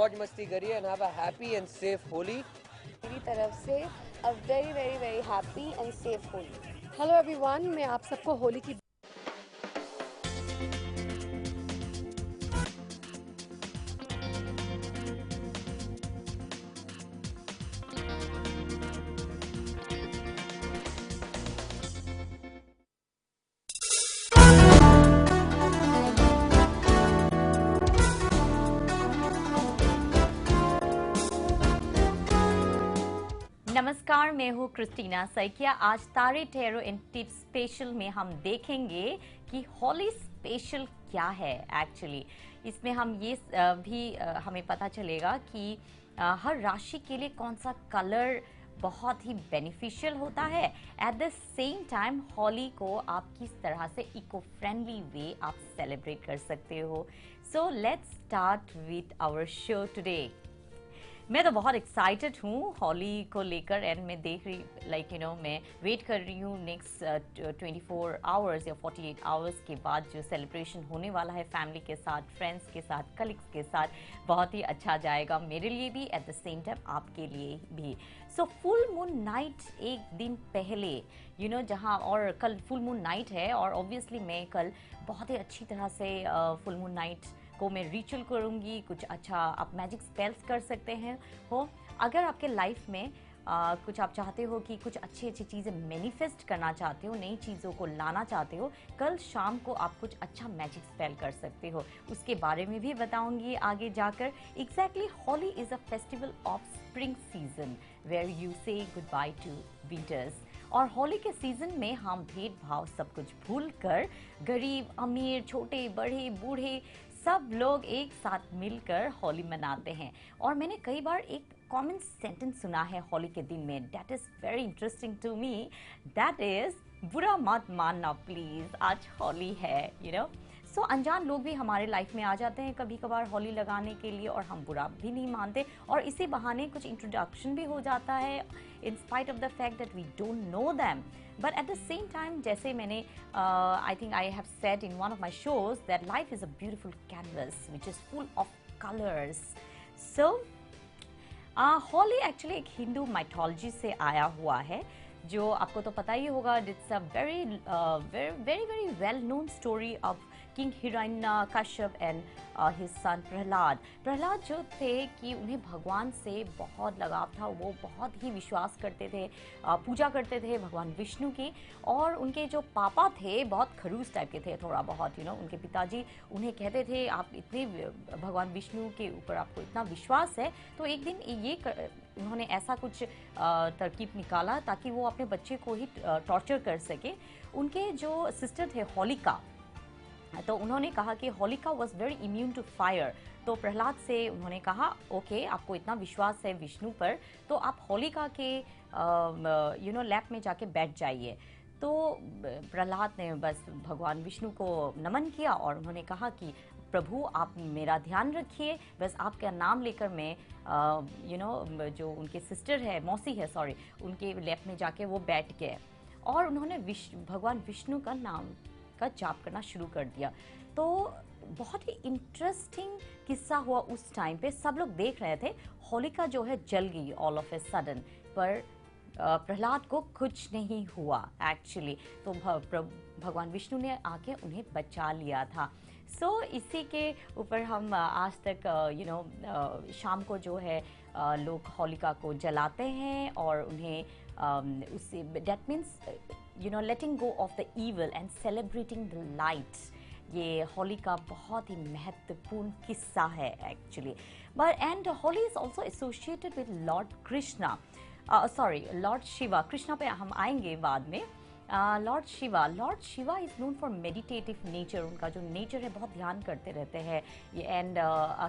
मौज मस्ती करिए and have a happy and safe Holi. मेरी तरफ से a very very very happy and safe Holi. Hello everyone, मैं आप सबको होली की नमस्कार, मैं हूँ क्रिस्टीना सैकिया। आज तारे टेरो इन टिप्स स्पेशल में हम देखेंगे कि होली स्पेशल क्या है। एक्चुअली इसमें हम ये भी हमें पता चलेगा कि हर राशि के लिए कौन सा कलर बहुत ही बेनिफिशियल होता है। Eight the same time Holi को आप किस तरह से इको फ्रेंडली वे आप सेलिब्रेट कर सकते हो। So let's start with our show today. मैं तो बहुत एक्साइटेड हूँ होली को लेकर एंड मैं देख रही मैं वेट कर रही हूँ नेक्स्ट 24 आवर्स या 48 आवर्स के बाद जो सेलिब्रेशन होने वाला है फैमिली के साथ, फ्रेंड्स के साथ, कलीग्स के साथ। बहुत ही अच्छा जाएगा मेरे लिए भी, एट द सेम टाइम आपके लिए भी। सो फुल मून नाइट एक दिन पहले जहाँ, और कल फुल मून नाइट है और ऑब्वियसली मैं कल बहुत ही अच्छी तरह से फुल मून नाइट को मैं रिचुअल करूंगी। कुछ अच्छा आप मैजिक स्पेल्स कर सकते हैं हो। अगर आपके लाइफ में कुछ आप चाहते हो कि कुछ अच्छी अच्छी चीज़ें मैनिफेस्ट करना चाहते हो, नई चीज़ों को लाना चाहते हो, कल शाम को आप कुछ अच्छा मैजिक स्पेल कर सकते हो। उसके बारे में भी बताऊंगी आगे जाकर। Exactly Holi is a festival of spring season where you say good bye to winters. और होली के सीजन में हम भेदभाव सब कुछ भूल कर गरीब अमीर, छोटे बड़े बूढ़े सब लोग एक साथ मिलकर होली मनाते हैं। और मैंने कई बार एक कॉमन सेंटेंस सुना है होली के दिन में, that is very interesting to me. That is बुरा मत मानना प्लीज, आज होली है। सो अनजान लोग भी हमारे लाइफ में आ जाते हैं कभी कभार होली लगाने के लिए और हम बुरा भी नहीं मानते और इसी बहाने कुछ इंट्रोडक्शन भी हो जाता है in spite of the fact that we don't know them. But at the same time, जैसे मैंने I think I have said in one of my shows that life is a beautiful canvas which is full of colors. So Holi actually एक Hindu mythology से आया हुआ है, जो आपको तो पता ही होगा। It's a very very very well known story of king Hiranyakashyap and his son Prahlad. Prahlad जो थे कि उन्हें भगवान से बहुत लगाव था, वो बहुत ही विश्वास करते थे, पूजा करते थे भगवान विष्णु की। और उनके जो पापा थे बहुत खड़ूस टाइप के थे थोड़ा बहुत, उनके पिताजी उन्हें कहते थे आप इतने भगवान विष्णु के ऊपर आपको इतना विश्वास है। तो एक दिन उन्होंने ऐसा कुछ तरकीब निकाला ताकि वो अपने बच्चे को ही टॉर्चर कर सके। उनके जो सिस्टर थे होलिका, तो उन्होंने कहा कि Holika was very immune to fire. तो प्रहलाद से उन्होंने कहा ओके, आपको इतना विश्वास है विष्णु पर तो आप होलिका के लैप में जाके बैठ जाइए। तो प्रहलाद ने बस भगवान विष्णु को नमन किया और उन्होंने कहा कि प्रभु आप मेरा ध्यान रखिए, बस आपका नाम लेकर मैं जो उनके सिस्टर है, मौसी है सॉरी, उनके लैप में जाके वो बैठ गए और उन्होंने भगवान विष्णु का नाम का जाप करना शुरू कर दिया। तो बहुत ही इंटरेस्टिंग किस्सा हुआ उस टाइम पे। सब लोग देख रहे थे, होलिका जो है जल गई ऑल ऑफ ए सडन, पर प्रहलाद को कुछ नहीं हुआ एक्चुअली। तो भगवान विष्णु ने आके उन्हें बचा लिया था। सो इसी के ऊपर हम आज तक शाम को जो है लोग होलिका को जलाते हैं और उन्हें उससे that means letting go of the evil and celebrating the light. ये होली का बहुत ही महत्वपूर्ण किस्सा है actually. But and Holi is also associated with Lord Krishna, Lord Shiva. Krishna पे हम आएंगे बाद में। Lord Shiva is known for meditative nature. उनका जो नेचर है बहुत ध्यान करते रहते हैं and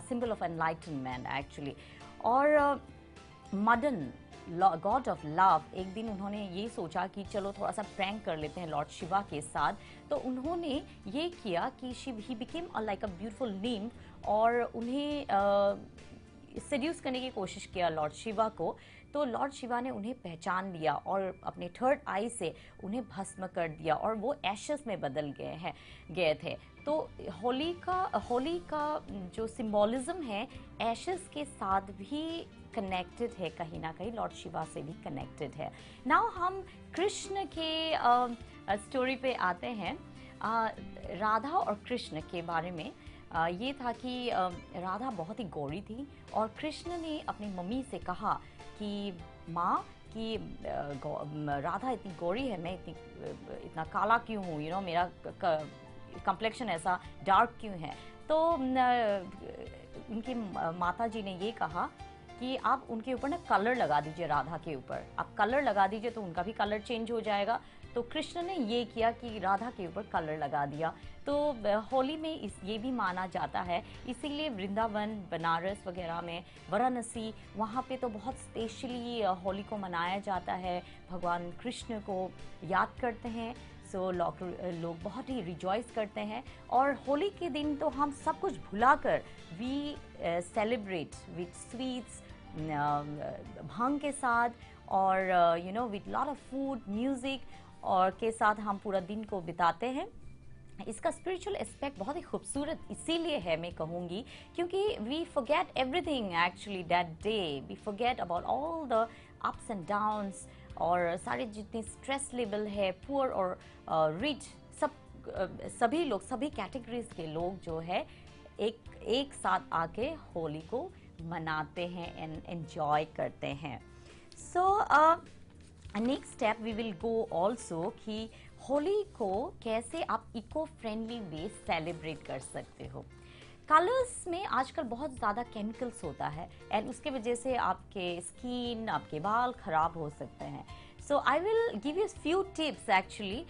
symbol of enlightenment actually. और मदन गॉड ऑफ लव, एक दिन उन्होंने ये सोचा कि चलो थोड़ा सा प्रैंक कर लेते हैं लॉर्ड शिवा के साथ। तो उन्होंने ये किया कि he became like a beautiful nymph और उन्हें सेड्यूस करने की कोशिश किया लॉर्ड शिवा को तो लॉर्ड शिवा ने उन्हें पहचान लिया और अपने थर्ड आई से उन्हें भस्म कर दिया और वो एशेस में बदल गए थे। तो होली का जो सिंबॉलिज्म है एशेस के साथ भी कनेक्टेड है, कहीं ना कहीं लॉर्ड शिवा से भी कनेक्टेड है। नाउ हम कृष्ण के स्टोरी पे आते हैं। राधा और कृष्ण के बारे में ये था कि राधा बहुत ही गोरी थी और कृष्ण ने अपनी मम्मी से कहा कि माँ कि राधा इतनी गोरी है, मैं इतना काला क्यों हूँ, मेरा कम्प्लेक्शन ऐसा डार्क क्यों है। तो उनकी माता जी ने ये कहा कि आप उनके ऊपर ना कलर लगा दीजिए, राधा के ऊपर आप कलर लगा दीजिए तो उनका भी कलर चेंज हो जाएगा। तो कृष्ण ने ये किया कि राधा के ऊपर कलर लगा दिया। तो होली में ये भी माना जाता है, इसीलिए वृंदावन, बनारस वगैरह में, वाराणसी, वहाँ पे तो बहुत स्पेशली होली को मनाया जाता है, भगवान कृष्ण को याद करते हैं। सो लोग बहुत ही रिजॉइस करते हैं और होली के दिन तो हम सब कुछ भुलाकर वी सेलिब्रेट विथ स्वीट्स, भांग के साथ और with lot of food, music और के साथ हम पूरा दिन को बिताते हैं। इसका स्पिरिचुअल एस्पेक्ट बहुत ही खूबसूरत इसीलिए है मैं कहूँगी क्योंकि we forget everything actually that day, we forget about all the ups and downs और सारे जितने स्ट्रेस लेवल है, पुअर और रिच, सभी लोग, सभी कैटेगरीज के लोग जो है एक साथ आके होली को मनाते हैं एंड एंजॉय करते हैं। So next step we will go also कि होली को कैसे आप इको फ्रेंडली वे सेलिब्रेट कर सकते हो। कलर्स में आजकल बहुत ज़्यादा केमिकल्स होता है एंड उसके वजह से आपके स्किन, आपके बाल खराब हो सकते हैं। So I will give you few tips actually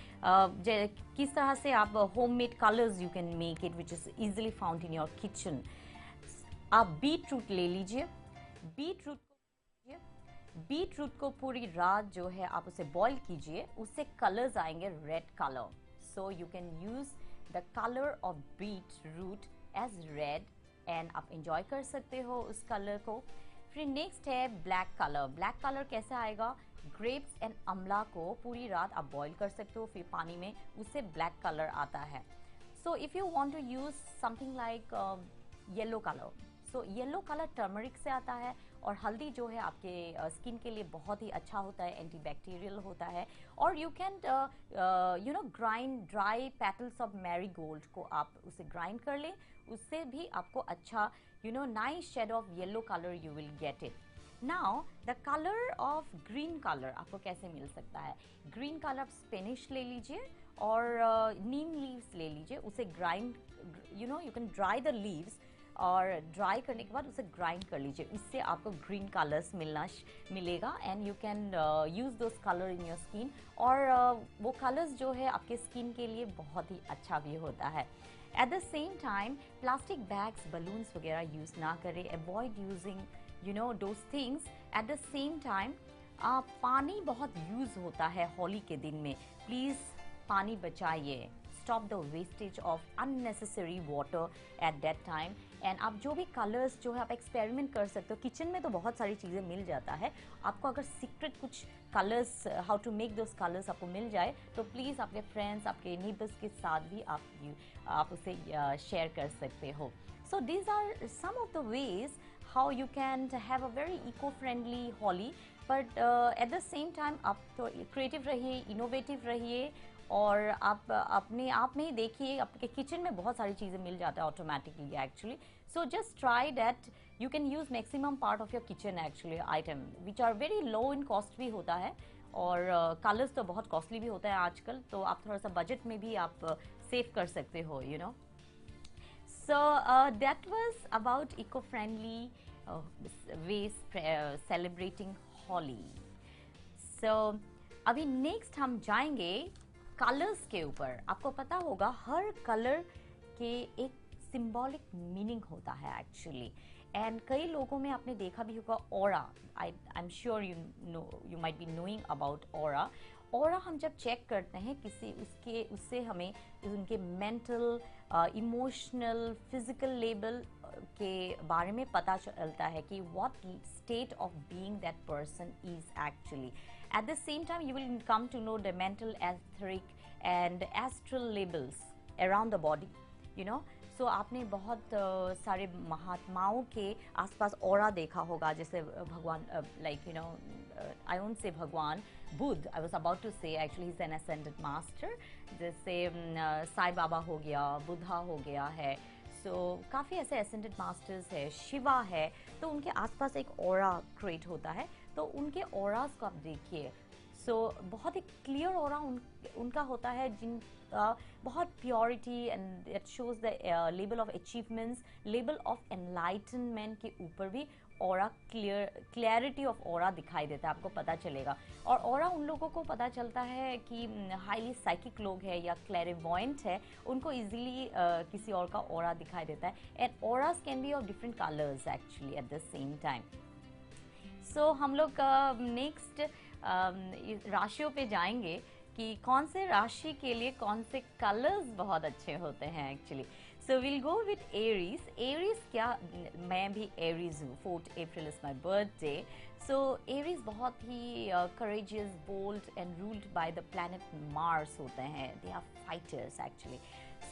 किस तरह से आप homemade colours you can make it which is easily found in your kitchen. आप बीट रूट ले लीजिए, बीट रूट को पूरी रात जो है आप उसे बॉईल कीजिए, उससे कलर्स आएंगे red colour. So you can use the colour of beetroot as red and आप इंजॉय कर सकते हो उस कलर को। फिर नेक्स्ट है ब्लैक कलर। ब्लैक कलर कैसे आएगा? ग्रेप्स एंड अमला को पूरी रात आप बॉईल कर सकते हो फिर पानी में, उससे ब्लैक कलर आता है। So if you want to use something like yellow colour, so yellow colour turmeric से आता है और हल्दी जो है आपके स्किन के लिए बहुत ही अच्छा होता है, एंटीबैक्टीरियल होता है। और you can grind dry petals of marigold को आप उसे ग्राइंड कर लें, उससे भी आपको अच्छा nice shade of yellow colour you will get it. Now the colour of green colour आपको कैसे मिल सकता है? ग्रीन कलर आप स्पेनिश ले लीजिए और नीम लीव्स ले लीजिए, उसे grind you can dry the leaves और ड्राई करने के बाद उसे ग्राइंड कर लीजिए, इससे आपको ग्रीन कलर्स मिलेगा and you can use those colour in your skin. और वो कलर्स जो है आपके स्किन के लिए बहुत ही अच्छा भी होता है। Eight the same time plastic bags, balloons वगैरह यूज ना करें, avoid using those things. Eight the same time पानी बहुत यूज होता है होली के दिन में, प्लीज़ पानी बचाइए। Stop the wastage of unnecessary water at that time. And आप जो भी कलर्स जो है आप एक्सपेरिमेंट कर सकते हो, किचन में तो बहुत सारी चीज़ें मिल जाता है, आपको अगर सीक्रेट कुछ colours, how to make those colours आपको मिल जाए तो प्लीज़ आपके फ्रेंड्स, आपके नेबर्स के साथ भी आप उसे शेयर कर सकते हो। So these are some of the ways how you can have a very eco friendly Holi, but at the same time आप तो क्रिएटिव रहिए, इनोवेटिव रहिए और आप अपने आप में ही देखिए, आपके किचन में बहुत सारी चीज़ें मिल जाता है automatically actually. So just try that you can use maximum part of your kitchen actually item which are very low in cost भी होता है और कलर्स तो बहुत कॉस्टली भी होता है आजकल, तो आप थोड़ा सा बजट में भी आप सेव कर सकते हो So that was about eco-friendly ways celebrating Holi. So अभी नेक्स्ट हम जाएंगे कलर्स के ऊपर। आपको पता होगा हर कलर के एक सिंबॉलिक मीनिंग होता है एक्चुअली, एंड कई लोगों में आपने देखा भी होगा aura. I am sure you might be knowing about aura. Aura हम जब चेक करते हैं उससे हमें उनके मेंटल, इमोशनल, फिजिकल लेवल के बारे में पता चलता है कि what state of being that person is actually. At the same time, you will come to know the mental, etheric and astral labels around the body, you know. So आपने बहुत सारे महात्माओं के आसपास ऑरा देखा होगा, जैसे भगवान like you know I won't say भगवान, Buddha, I was about to say actually he's an ascended master, जैसे साईं बाबा हो गया, बुद्धा हो गया है, सो काफ़ी ऐसे ascended masters है, शिवा है, तो उनके आसपास एक ऑरा क्रिएट होता है, तो उनके ऑरास को आप देखिए, सो बहुत ही क्लियर ऑरा उनका होता है, जिनका बहुत purity and it shows the level of achievements, level of enlightenment के ऊपर भी ऑरा क्लैरिटी ऑफ ऑरा दिखाई देता है, आपको पता चलेगा। और ऑरा उन लोगों को पता चलता है कि हाईली साइकिक लोग हैं या क्लैरिवॉयंट है, उनको इजीली किसी और का ऑरा दिखाई देता है। And auras can be of different colours actually at the same time. So हम लोग नेक्स्ट राशियों पे जाएंगे कि कौन से राशि के लिए कौन से कलर्स बहुत अच्छे होते हैं actually. So will go with Aries. Aries क्या, मैं भी एरीज हूँ, 4th April is my birthday. So Aries बहुत ही courageous, bold and ruled by the planet Mars होते हैं, they are fighters actually.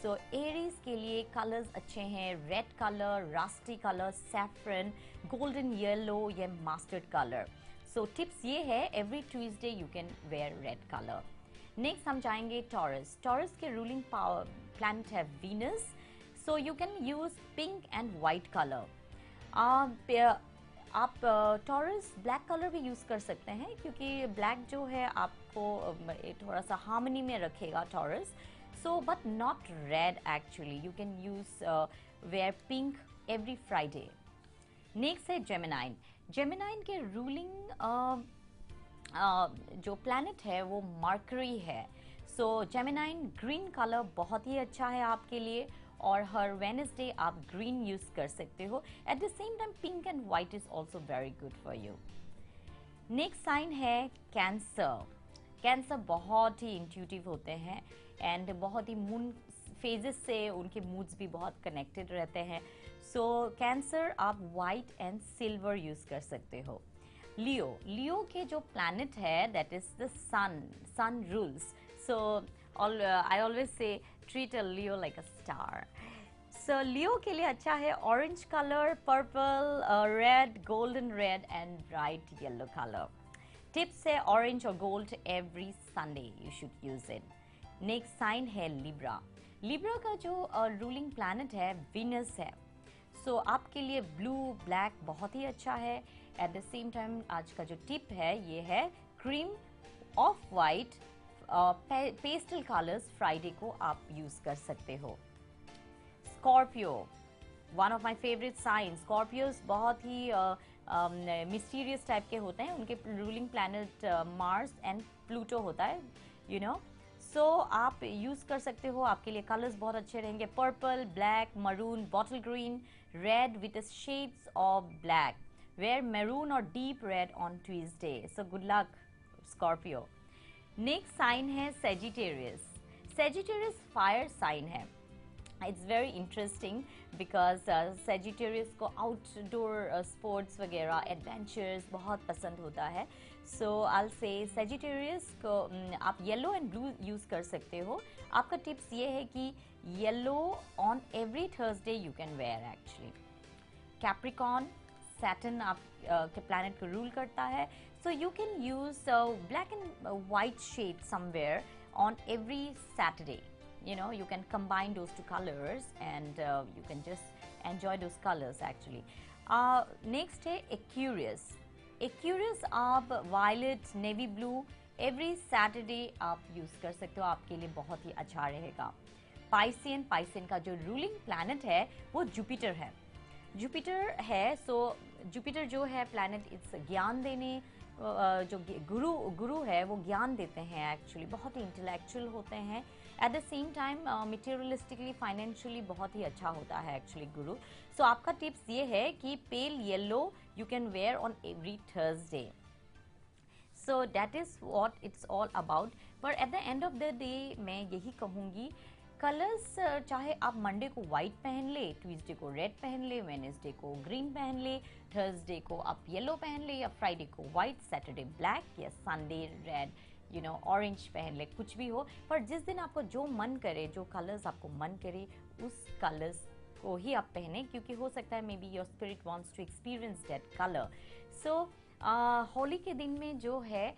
So Aries के लिए कलर्स अच्छे हैं, red colour, rusty colour, saffron, golden yellow या मस्टर्ड कलर। सो टिप्स ये है, every Tuesday you can wear red colour. Next हम जाएंगे टॉरस। टॉरस के रूलिंग पावर प्लैनेट है Venus, so you can use pink and white colour. आप taurus black colour भी use कर सकते हैं, क्योंकि ब्लैक जो है आपको थोड़ा सा हार्मनी में रखेगा Taurus. So but not red actually, you can use wear pink every Friday. Next है जेमिनाइन। जेमिनाइन के रूलिंग जो प्लैनेट है वो मर्करी है। सो जेमिनाइन ग्रीन कलर बहुत ही अच्छा है आपके लिए, और हर वेडनेसडे आप ग्रीन यूज कर सकते हो। At the same time pink and white is also very good for you. Next sign है कैंसर। कैंसर बहुत ही इंट्यूटिव होते हैं एंड बहुत ही मून फेजेस से उनके मूड्स भी बहुत कनेक्टेड रहते हैं। सो कैंसर आप वाइट एंड सिल्वर यूज कर सकते हो। लियो, लियो के जो प्लैनेट है that is the sun, sun rules. So I always say treat a Leo like a star. So Leo के लिए अच्छा है orange colour, purple, red, golden red and bright yellow colour. Tips है orange और gold every Sunday you should use it. Next sign है Libra. Libra का जो ruling planet है वीनस है। सो आपके लिए ब्लू ब्लैक बहुत ही अच्छा है। एट द सेम टाइम आज का जो टिप है ये है cream, off white, pastel colours Friday को आप यूज कर सकते हो। Scorpio, one of my favourite sign. Scorpios बहुत ही मिस्टीरियस टाइप के होते हैं, उनके ruling planet Mars and Pluto होता है, यू नो। सो आप यूज कर सकते हो, आपके लिए कलर्स बहुत अच्छे रहेंगे, purple, black, maroon, bottle green, red with shades of black. Wear maroon और deep red on Tuesday. So good luck Scorpio. Next sign है सेजिटेरियस। सेजिटेरियस फायर साइन है। It's very interesting because Sagittarius को outdoor sports वगैरह, adventures बहुत पसंद होता है। सो आई से सेजिटेरियस को आप येलो एंड ब्लू यूज़ कर सकते हो। आपका टिप्स ये है कि yellow on every Thursday you can wear actually. Capricorn, Saturn आप के प्लैनेट को रूल करता है, so you can use black and white shade somewhere on every Saturday. You know, you can combine those two colors and you can just enjoy those colors actually. Next है Aquarius. Aquarius आप violet, navy blue every Saturday आप use कर सकते हो, आपके लिए बहुत ही अच्छा रहेगा। Piscean, Piscean का जो रूलिंग प्लैनेट है वो जुपिटर है। जुपिटर है, सो जुपिटर जो है प्लैनेट इट्स ज्ञान देने, जो गुरु है वो ज्ञान देते हैं एक्चुअली, बहुत ही इंटेलेक्चुअल होते हैं। Eight the same time materialistically, financially बहुत ही अच्छा होता है एक्चुअली गुरु। सो आपका टिप्स ये है कि pale yellow you can wear on every Thursday. So that is what it's all about. पर at the end of the day मैं यही कहूँगी कलर्स चाहे आप मंडे को वाइट पहन ले, ट्यूसडे को रेड पहन ले, वेडनेसडे को ग्रीन पहन ले, थर्सडे को आप येलो पहन ले, या फ्राइडे को वाइट, सैटरडे ब्लैक, या संडे रेड ऑरेंज पहन ले, कुछ भी हो। पर जिस दिन आपको जो मन करे, जो कलर्स आपको मन करे, उस कलर्स को ही आप पहने, क्योंकि हो सकता है maybe your spirit wants to experience that colour. So Holi के दिन में जो है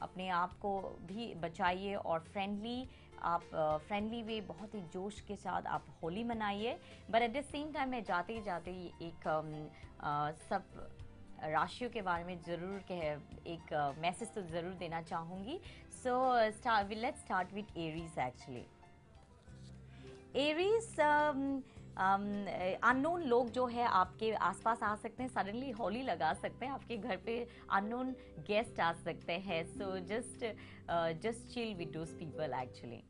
अपने आप को भी बचाइए और फ्रेंडली वे, बहुत ही जोश के साथ आप होली मनाइए। But at the same time मैं जाते ही एक सब राशियों के बारे में ज़रूर एक मैसेज तो ज़रूर देना चाहूँगी। सो let's start with Aries. Actually Aries, unknown लोग जो है आपके आसपास आ सकते हैं, सडनली होली लगा सकते हैं, आपके घर पे अननोन गेस्ट आ सकते हैं। सो just chill with those people. Actually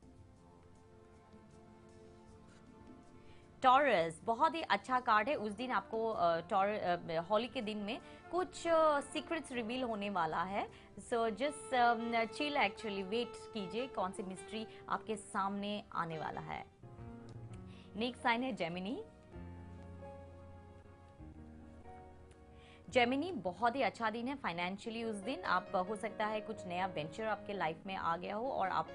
taurus बहुत ही अच्छा कार्ड है। उस दिन आपको होली के दिन में कुछ सीक्रेट्स रिवील होने वाला है। So just chill, actually wait कीजिए कौन सी मिस्ट्री आपके सामने आने वाला है। नेक्स्ट साइन है जेमिनी। जेमिनी बहुत ही अच्छा दिन है फाइनेंशियली। उस दिन आप हो सकता है कुछ नया वेंचर आपके लाइफ में आ गया हो और आप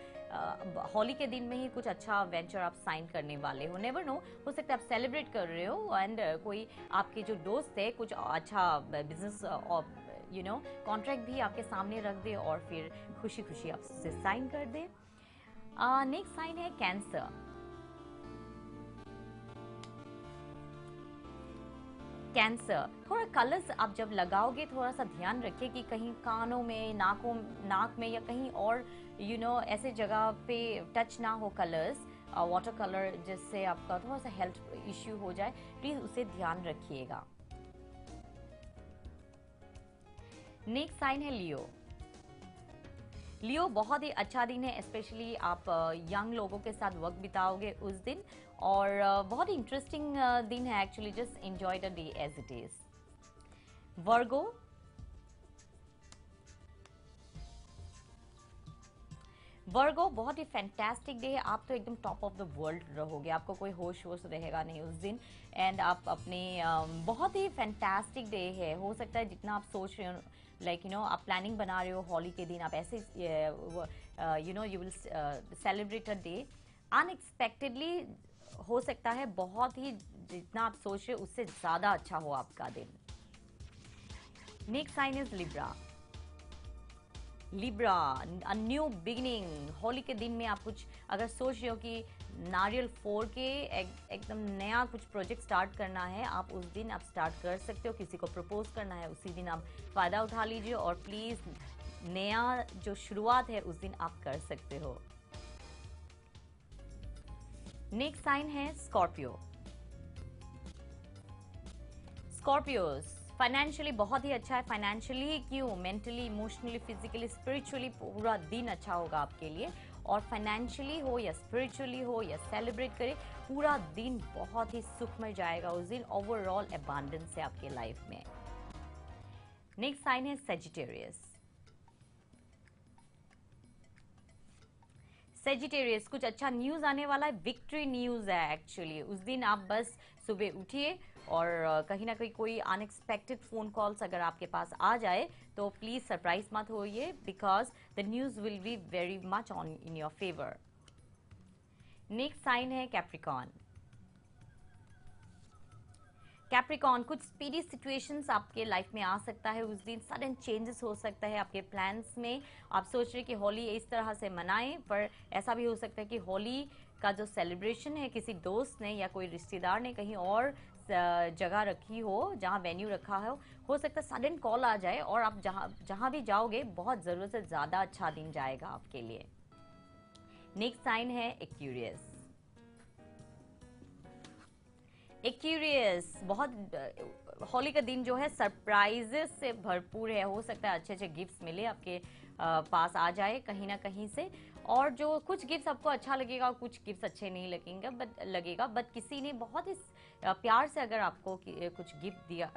होली के दिन में ही कुछ अच्छा वेंचर आप साइन करने वाले हो। नेवर नो, हो सकता है आप सेलिब्रेट कर रहे हो एंड कोई आपके जो दोस्त है कुछ अच्छा बिजनेस कॉन्ट्रैक्ट भी आपके सामने रख दे और फिर खुशी खुशी आप उससे साइन कर दे। नेक्स्ट साइन है कैंसर। कैंसर, थोड़ा कलर्स आप जब लगाओगे थोड़ा सा ध्यान रखिए कि कहीं कानों में, नाक में या कहीं और ऐसे जगह पे टच ना हो कलर्स, वाटर कलर, जिससे आपका थोड़ा सा हेल्थ इश्यू हो जाए। प्लीज उसे ध्यान रखिएगा। नेक्स्ट साइन है लियो। लियो बहुत ही अच्छा दिन है, स्पेशली आप यंग लोगों के साथ वक्त बिताओगे उस दिन, और बहुत ही इंटरेस्टिंग दिन है actually. Just enjoy the day as it is. Virgo, Virgo बहुत ही फैंटास्टिक डे है। आप तो एकदम टॉप ऑफ द वर्ल्ड रहोगे, आपको कोई होश वोश रहेगा नहीं उस दिन, एंड आप अपने बहुत ही फैंटास्टिक डे है। हो सकता है जितना आप सोच रहे हो, लाइक आप प्लानिंग बना रहे हो होली के दिन, आप ऐसे you will celebrate a day unexpectedly. हो सकता है बहुत ही जितना आप सोच रहे हो उससे ज्यादा अच्छा हो आपका दिन। Next sign is Libra. Libra, a new beginning. Holi के दिन में आप कुछ अगर सोच रहे हो कि नारियल फोड़ के एकदम नया कुछ प्रोजेक्ट स्टार्ट करना है, आप उस दिन आप स्टार्ट कर सकते हो। किसी को प्रपोज करना है उसी दिन आप फायदा उठा लीजिए, और प्लीज नया जो शुरुआत है उस दिन आप कर सकते हो। नेक्स्ट साइन है स्कॉर्पियो। स्कॉर्पियोस फाइनेंशियली बहुत ही अच्छा है। फाइनेंशियली क्यों, मेंटली, इमोशनली, फिजिकली, स्पिरिचुअली पूरा दिन अच्छा होगा आपके लिए। और फाइनेंशियली हो या स्पिरिचुअली हो या सेलिब्रेट करें, पूरा दिन बहुत ही सुखमय जाएगा उस दिन। ओवरऑल अबंडेंस है आपके लाइफ में। नेक्स्ट साइन है सेजिटेरियस। सेजिटेरियस, कुछ अच्छा न्यूज आने वाला है, विक्ट्री न्यूज है एक्चुअली। उस दिन आप बस सुबह उठिए और कहीं ना कहीं कोई अनएक्सपेक्टेड फोन कॉल्स अगर आपके पास आ जाए तो प्लीज सरप्राइज मत होइए, because the news will be very much on in your favour. Next sign है कैप्रिकॉर्न। कैप्रिकॉर्न, कुछ स्पीडी सिचुएशंस आपके लाइफ में आ सकता है उस दिन। सडन चेंजेस हो सकता है आपके प्लान्स में। आप सोच रहे कि होली इस तरह से मनाएं, पर ऐसा भी हो सकता है कि होली का जो सेलिब्रेशन है किसी दोस्त ने या कोई रिश्तेदार ने कहीं और जगह रखी हो, जहां वेन्यू रखा हो सकता है सडन कॉल आ जाए और आप जहां भी जाओगे बहुत जरूरत से ज्यादा अच्छा दिन जाएगा आपके लिए। नेक्स्ट साइन है एक्यूरियस। एक्यूरियस, बहुत होली का दिन जो है सरप्राइजेस से भरपूर है। हो सकता है अच्छे अच्छे गिफ्ट्स मिले आपके पास आ जाए कहीं ना कहीं से, और जो कुछ गिफ्ट्स आपको अच्छा लगेगा और कुछ गिफ्ट्स अच्छे नहीं लगेगा, बट किसी ने बहुत ही प्यार से अगर आपको कुछ गिफ्ट दिया,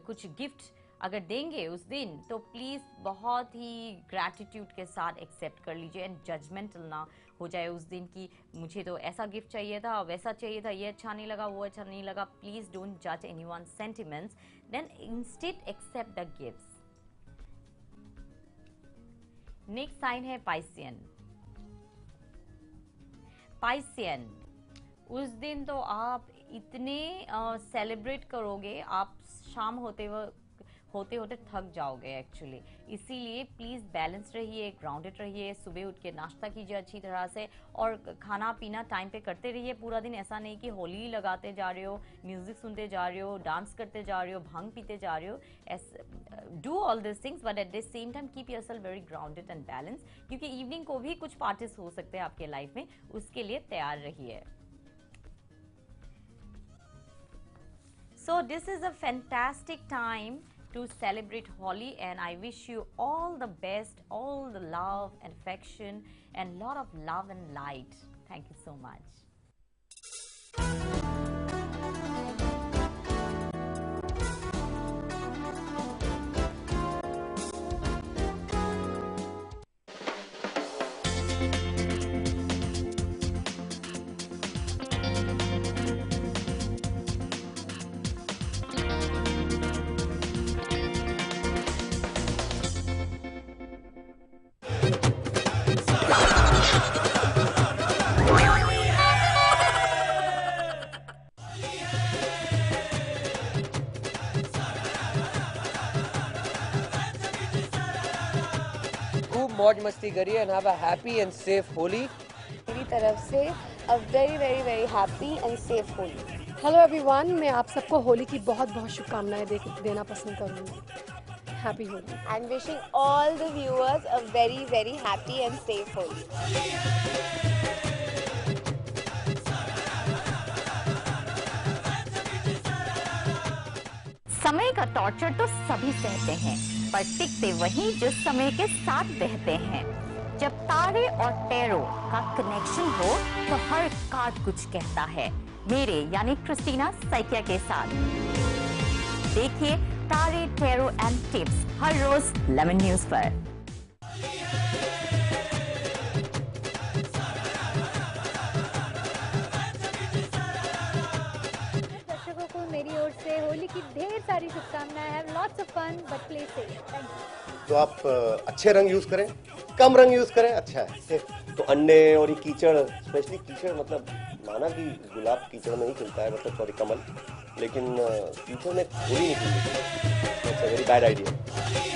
कुछ गिफ्ट अगर देंगे उस दिन तो प्लीज़ बहुत ही ग्रैटिट्यूड के साथ एक्सेप्ट कर लीजिए एंड जजमेंटल ना हो जाए उस दिन की मुझे तो ऐसा गिफ्ट चाहिए था, वैसा चाहिए था, ये अच्छा नहीं लगा, वो अच्छा नहीं लगा. प्लीज़ डोंट जज anyone's sentiments, then instead accept the gifts. Next sign है पाइसियन. पाइसियन, उस दिन तो आप इतने सेलिब्रेट करोगे, आप शाम होते थक जाओगे एक्चुअली. इसीलिए प्लीज़ बैलेंस रहिए, ग्राउंडेड रहिए, सुबह उठ के नाश्ता कीजिए अच्छी तरह से और खाना पीना टाइम पे करते रहिए पूरा दिन. ऐसा नहीं कि होली लगाते जा रहे हो, म्यूजिक सुनते जा रहे हो, डांस करते जा रहे हो, भांग पीते जा रहे हो. Do all this things but at the same time keep yourself very grounded and balance, क्योंकि इवनिंग को भी कुछ पार्टीज हो सकते हैं आपके लाइफ में, उसके लिए तैयार रहिए. So this is a fantastic time to celebrate Holi, and I wish you all the best, all the love and affection and lot of love and light. Thank you so much. खूब मौज मस्ती करिए and have a happy and safe Holi. मेरी तरफ से a very very very happy and safe Holi. Hello everyone, मैं आप सबको होली की बहुत बहुत शुभकामनाएं देना पसंद करूंगी. Happy Holi. And wishing all the viewers a very very happy and safe Holi. समय का टॉर्चर तो सभी सहते हैं, पर टिकते वही जो समय के साथ बहते हैं. जब तारे और टैरो का कनेक्शन हो तो हर कार्ड कुछ कहता है. मेरे यानी क्रिस्टीना सैकिया के साथ देखिए तारे, टैरो एंड टिप्स हर रोज लेमन न्यूज पर. दर्शकों को मेरी ओर से होली की ढेर सारी शुभकामनाएं. Have lots of fun but play safe. Thank you. तो आप अच्छे रंग यूज करें, कम रंग यूज करें, अच्छा है. तो अंडे और ये कीचड़, स्पेशली कीचड़, मतलब माना कि गुलाब कीचड़ में ही खिलता है, मतलब सॉरी कमल, लेकिन कीचड़ में होली नहीं खिलती. It's a very bad idea.